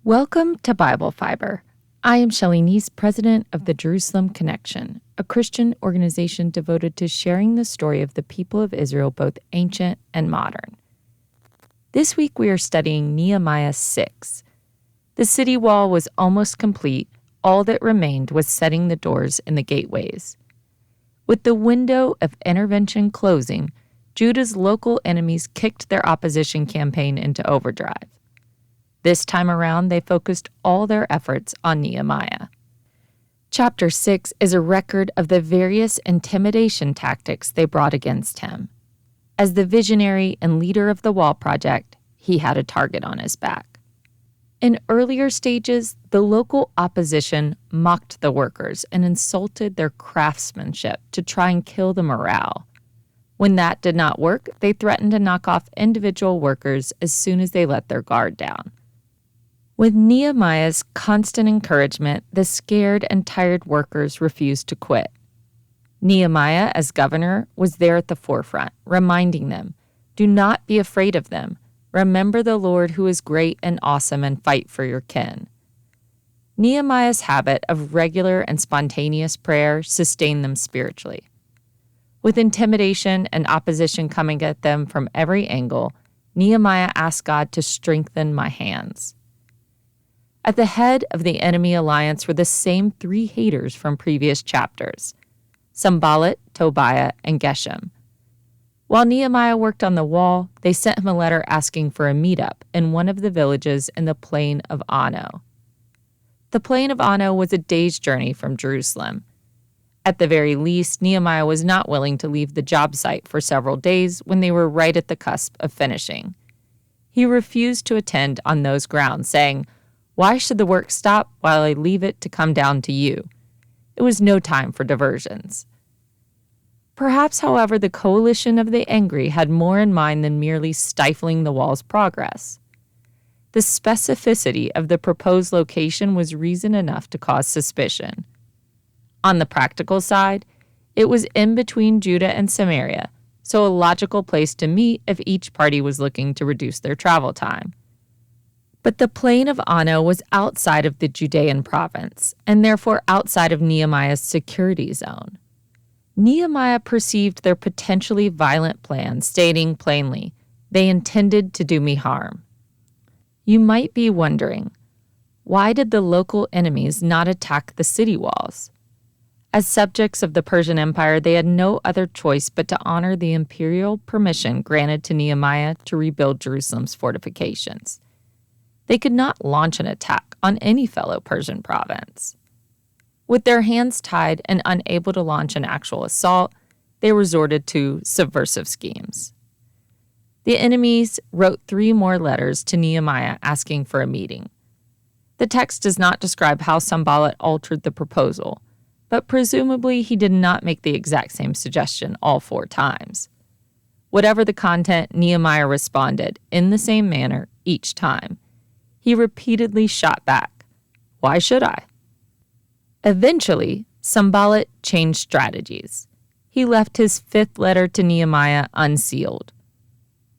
Welcome to Bible Fiber. I am Shelley Neese, president of the Jerusalem Connection, a Christian organization devoted to sharing the story of the people of Israel, both ancient and modern. This week we are studying Nehemiah 6. The city wall was almost complete. All that remained was setting the doors and the gateways. With the window of intervention closing, Judah's local enemies kicked their opposition campaign into overdrive. This time around, they focused all their efforts on Nehemiah. Chapter 6 is a record of the various intimidation tactics they brought against him. As the visionary and leader of the wall project, he had a target on his back. In earlier stages, the local opposition mocked the workers and insulted their craftsmanship to try and kill the morale. When that did not work, they threatened to knock off individual workers as soon as they let their guard down. With Nehemiah's constant encouragement, the scared and tired workers refused to quit. Nehemiah, as governor, was there at the forefront, reminding them, "Do not be afraid of them. Remember the Lord who is great and awesome, and fight for your kin." Nehemiah's habit of regular and spontaneous prayer sustained them spiritually. With intimidation and opposition coming at them from every angle, Nehemiah asked God to strengthen my hands. At the head of the enemy alliance were the same three haters from previous chapters: Sanballat, Tobiah, and Geshem. While Nehemiah worked on the wall, they sent him a letter asking for a meetup in one of the villages in the plain of Ono. The plain of Ono was a day's journey from Jerusalem. At the very least, Nehemiah was not willing to leave the job site for several days when they were right at the cusp of finishing. He refused to attend on those grounds, saying, "Why should the work stop while I leave it to come down to you?" It was no time for diversions. Perhaps, however, the coalition of the angry had more in mind than merely stifling the wall's progress. The specificity of the proposed location was reason enough to cause suspicion. On the practical side, it was in between Judah and Samaria, so a logical place to meet if each party was looking to reduce their travel time. But the plain of Ono was outside of the Judean province, and therefore outside of Nehemiah's security zone. Nehemiah perceived their potentially violent plan, stating plainly, "They intended to do me harm." You might be wondering, why did the local enemies not attack the city walls? As subjects of the Persian Empire, they had no other choice but to honor the imperial permission granted to Nehemiah to rebuild Jerusalem's fortifications. They could not launch an attack on any fellow Persian province. With their hands tied and unable to launch an actual assault, they resorted to subversive schemes. The enemies wrote 3 more letters to Nehemiah asking for a meeting. The text does not describe how Sanballat altered the proposal, but presumably he did not make the exact same suggestion all 4 times. Whatever the content, Nehemiah responded in the same manner each time. He repeatedly shot back, "Why should I?" Eventually, Sanballat changed strategies. He left his 5th letter to Nehemiah unsealed.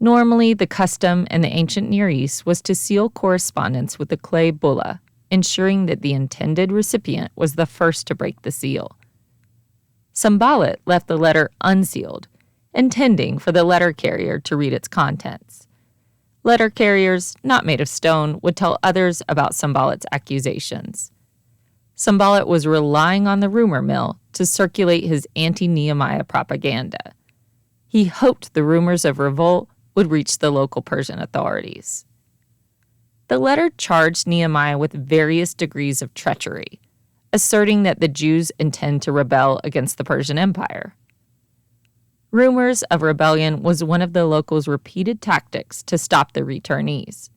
Normally, the custom in the ancient Near East was to seal correspondence with a clay bulla, ensuring that the intended recipient was the first to break the seal. Sanballat left the letter unsealed, intending for the letter carrier to read its contents. Letter carriers, not made of stone, would tell others about Sanballat's accusations. Sanballat was relying on the rumor mill to circulate his anti-Nehemiah propaganda. He hoped the rumors of revolt would reach the local Persian authorities. The letter charged Nehemiah with various degrees of treachery, asserting that the Jews intend to rebel against the Persian Empire. Rumors of rebellion was one of the locals' repeated tactics to stop the returnees.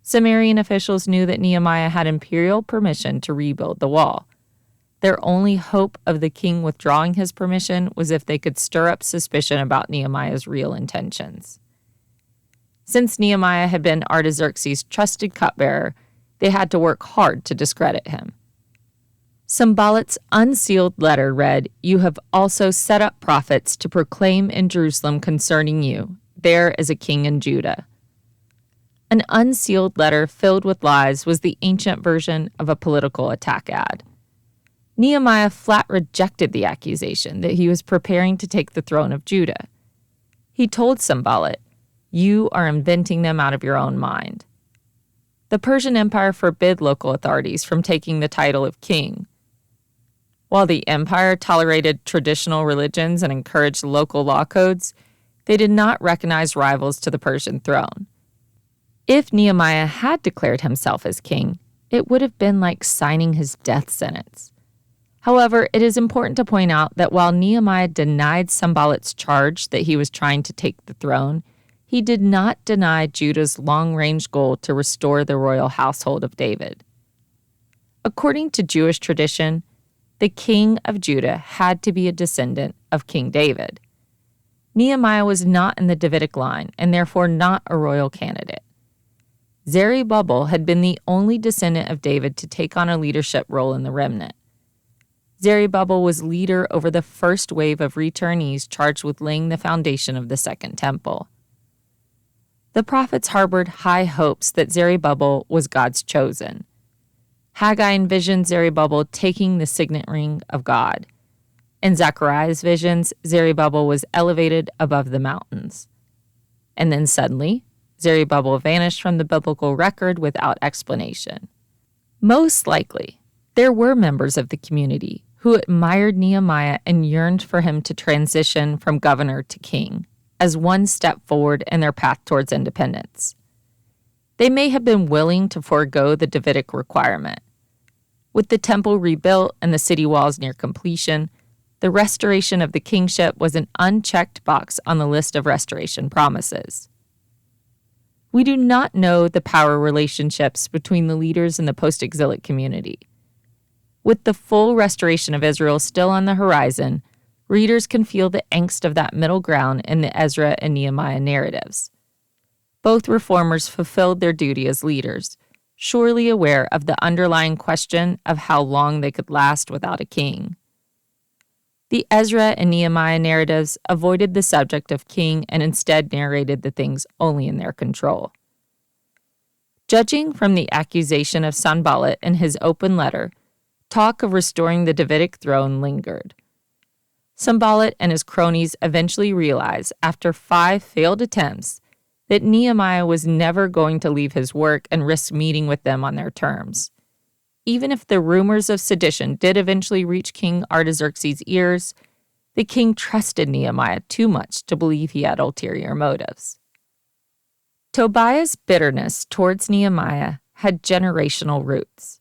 Sumerian officials knew that Nehemiah had imperial permission to rebuild the wall. Their only hope of the king withdrawing his permission was if they could stir up suspicion about Nehemiah's real intentions. Since Nehemiah had been Artaxerxes' trusted cupbearer, they had to work hard to discredit him. Sanballat's unsealed letter read, "You have also set up prophets to proclaim in Jerusalem concerning you. There is a king in Judah." An unsealed letter filled with lies was the ancient version of a political attack ad. Nehemiah flat rejected the accusation that he was preparing to take the throne of Judah. He told Sanballat, "You are inventing them out of your own mind." The Persian Empire forbid local authorities from taking the title of king. While the empire tolerated traditional religions and encouraged local law codes, they did not recognize rivals to the Persian throne. If Nehemiah had declared himself as king, it would have been like signing his death sentence. However, it is important to point out that while Nehemiah denied Sanballat's charge that he was trying to take the throne, he did not deny Judah's long-range goal to restore the royal household of David. According to Jewish tradition, the king of Judah had to be a descendant of King David. Nehemiah was not in the Davidic line and therefore not a royal candidate. Zerubbabel had been the only descendant of David to take on a leadership role in the remnant. Zerubbabel was leader over the first wave of returnees charged with laying the foundation of the Second Temple. The prophets harbored high hopes that Zerubbabel was God's chosen. Haggai envisioned Zerubbabel taking the signet ring of God. In Zechariah's visions, Zerubbabel was elevated above the mountains. And then suddenly, Zerubbabel vanished from the biblical record without explanation. Most likely, there were members of the community who admired Nehemiah and yearned for him to transition from governor to king as one step forward in their path towards independence. They may have been willing to forego the Davidic requirement. With the temple rebuilt and the city walls near completion, the restoration of the kingship was an unchecked box on the list of restoration promises. We do not know the power relationships between the leaders in the post-exilic community. With the full restoration of Israel still on the horizon, readers can feel the angst of that middle ground in the Ezra and Nehemiah narratives. Both reformers fulfilled their duty as leaders, surely aware of the underlying question of how long they could last without a king. The Ezra and Nehemiah narratives avoided the subject of king and instead narrated the things only in their control. Judging from the accusation of Sanballat in his open letter, talk of restoring the Davidic throne lingered. Sanballat and his cronies eventually realized, after 5 failed attempts, that Nehemiah was never going to leave his work and risk meeting with them on their terms. Even if the rumors of sedition did eventually reach King Artaxerxes' ears, the king trusted Nehemiah too much to believe he had ulterior motives. Tobiah's bitterness towards Nehemiah had generational roots.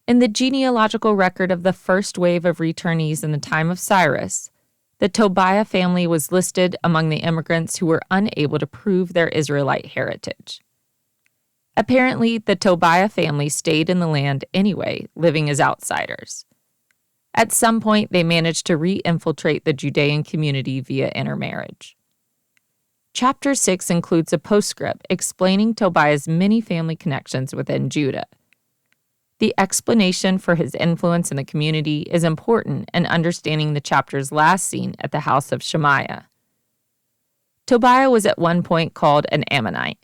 In the genealogical record of the first wave of returnees in the time of Cyrus, the Tobiah family was listed among the immigrants who were unable to prove their Israelite heritage. Apparently, the Tobiah family stayed in the land anyway, living as outsiders. At some point, they managed to re-infiltrate the Judean community via intermarriage. Chapter 6 includes a postscript explaining Tobiah's many family connections within Judah. The explanation for his influence in the community is important in understanding the chapter's last scene at the house of Shemaiah. Tobiah was at one point called an Ammonite,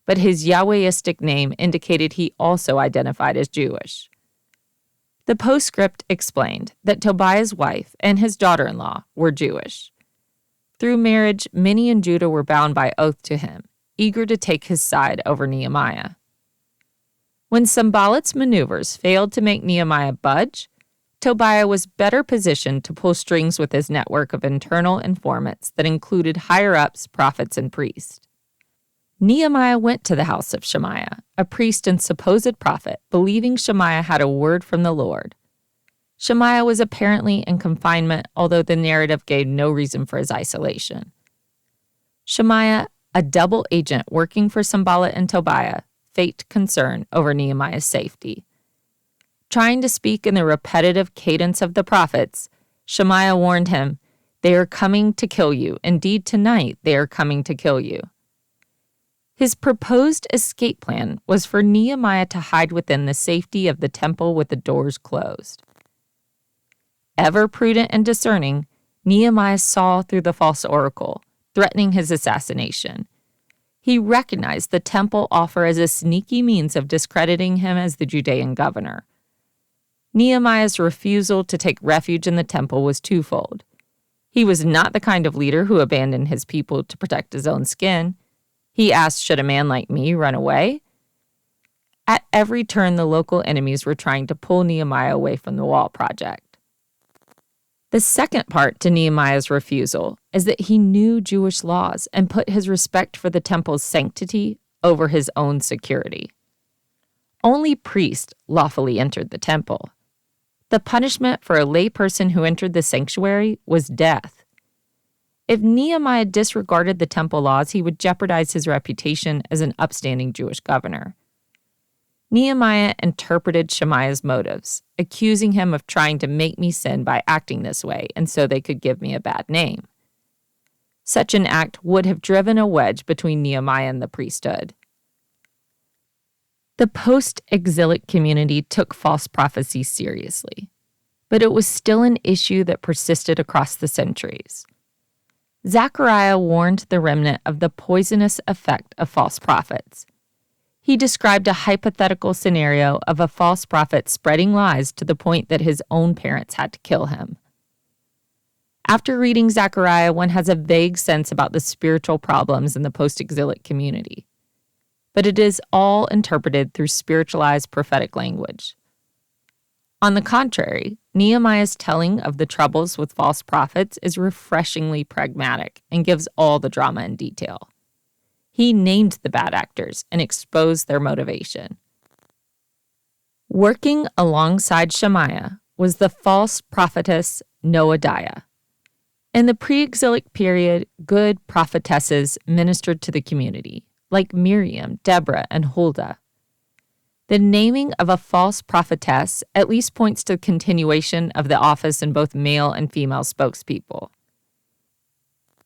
but his Yahwehistic name indicated he also identified as Jewish. The postscript explained that Tobiah's wife and his daughter-in-law were Jewish. Through marriage, many in Judah were bound by oath to him, eager to take his side over Nehemiah. When Sanballat's maneuvers failed to make Nehemiah budge, Tobiah was better positioned to pull strings with his network of internal informants that included higher-ups, prophets, and priests. Nehemiah went to the house of Shemaiah, a priest and supposed prophet, believing Shemaiah had a word from the Lord. Shemaiah was apparently in confinement, although the narrative gave no reason for his isolation. Shemaiah, a double agent working for Sanballat and Tobiah, faked concern over Nehemiah's safety. Trying to speak in the repetitive cadence of the prophets, Shemaiah warned him, "They are coming to kill you. Indeed, tonight they are coming to kill you." His proposed escape plan was for Nehemiah to hide within the safety of the temple with the doors closed. ever prudent and discerning, Nehemiah saw through the false oracle, threatening his assassination. He recognized the temple offer as a sneaky means of discrediting him as the Judean governor. Nehemiah's refusal to take refuge in the temple was twofold. He was not the kind of leader who abandoned his people to protect his own skin. He asked, "Should a man like me run away?" At every turn, the local enemies were trying to pull Nehemiah away from the wall project. The second part to Nehemiah's refusal is that he knew Jewish laws and put his respect for the temple's sanctity over his own security. Only priests lawfully entered the temple. The punishment for a layperson who entered the sanctuary was death. If Nehemiah disregarded the temple laws, he would jeopardize his reputation as an upstanding Jewish governor. Nehemiah interpreted Shemaiah's motives, accusing him of trying to make me sin by acting this way, and so they could give me a bad name. Such an act would have driven a wedge between Nehemiah and the priesthood. The post-exilic community took false prophecy seriously, but it was still an issue that persisted across the centuries. Zechariah warned the remnant of the poisonous effect of false prophets. He described a hypothetical scenario of a false prophet spreading lies to the point that his own parents had to kill him. After reading Zechariah, one has a vague sense about the spiritual problems in the post-exilic community, but it is all interpreted through spiritualized prophetic language. On the contrary, Nehemiah's telling of the troubles with false prophets is refreshingly pragmatic and gives all the drama in detail. He named the bad actors and exposed their motivation. Working alongside Shemaiah was the false prophetess Noadiah. In the pre-exilic period, good prophetesses ministered to the community, like Miriam, Deborah, and Huldah. The naming of a false prophetess at least points to the continuation of the office in both male and female spokespeople.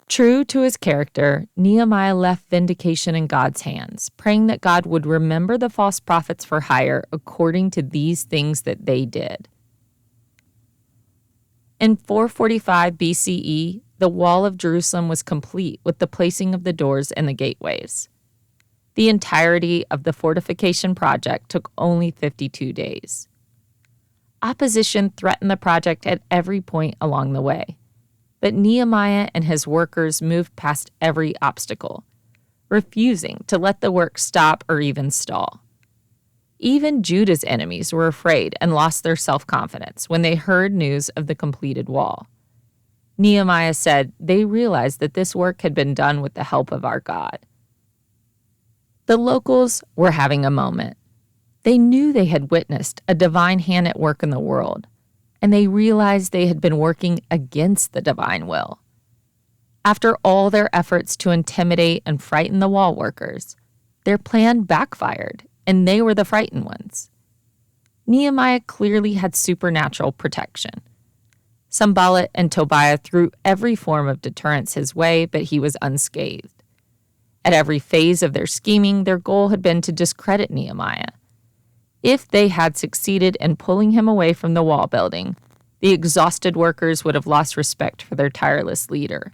True to his character, Nehemiah left vindication in God's hands, praying that God would remember the false prophets for hire according to these things that they did. In 445 BCE, the wall of Jerusalem was complete with the placing of the doors and the gateways. The entirety of the fortification project took only 52 days. Opposition threatened the project at every point along the way. But Nehemiah and his workers moved past every obstacle, refusing to let the work stop or even stall. Even Judah's enemies were afraid and lost their self-confidence when they heard news of the completed wall. Nehemiah said they realized that this work had been done with the help of our God. The locals were having a moment. They knew they had witnessed a divine hand at work in the world, and they realized they had been working against the divine will. After all their efforts to intimidate and frighten the wall workers, their plan backfired, and they were the frightened ones. Nehemiah clearly had supernatural protection. Sanballat and Tobiah threw every form of deterrence his way, but he was unscathed. At every phase of their scheming, their goal had been to discredit Nehemiah. If they had succeeded in pulling him away from the wall building, the exhausted workers would have lost respect for their tireless leader.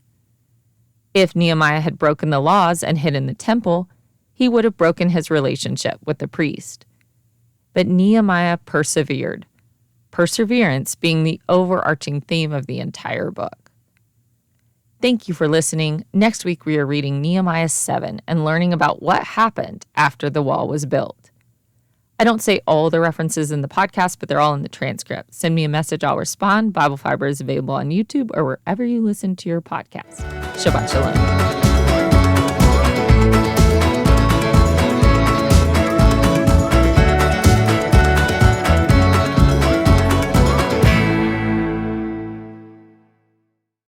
If Nehemiah had broken the laws and hidden the temple, he would have broken his relationship with the priest. But Nehemiah persevered, perseverance being the overarching theme of the entire book. Thank you for listening. Next week we are reading Nehemiah 7 and learning about what happened after the wall was built. I don't say all the references in the podcast, but they're all in the transcript. Send me a message, I'll respond. Bible Fiber is available on YouTube or wherever you listen to your podcast. Shabbat Shalom.